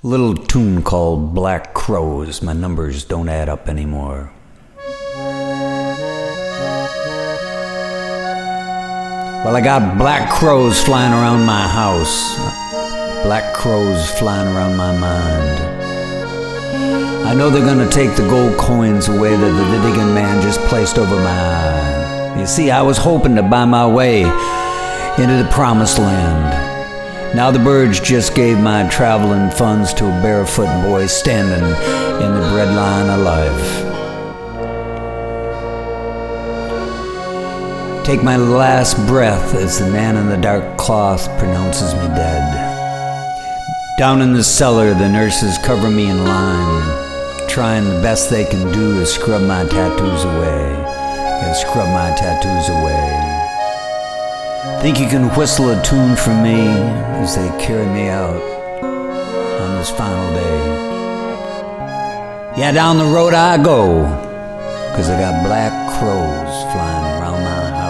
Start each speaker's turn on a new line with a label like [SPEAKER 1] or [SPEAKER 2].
[SPEAKER 1] A little tune called Black Crows. My numbers don't add up anymore. Well, I got black crows flying around my house. Black crows flying around my mind. I know they're gonna take the gold coins away that the digging man just placed over my eye. You see, I was hoping to buy my way into the promised land. Now the birds just gave my traveling funds to a barefoot boy standing in the bread line of life. Take my last breath as the man in the dark cloth pronounces me dead. Down in the cellar, the nurses cover me in lime, trying the best they can do to scrub my tattoos away. Yeah, scrub my tattoos away. Think you can whistle a tune for me as they carry me out on this final day? Yeah, down the road I go, 'cause I got black crows flying around my house.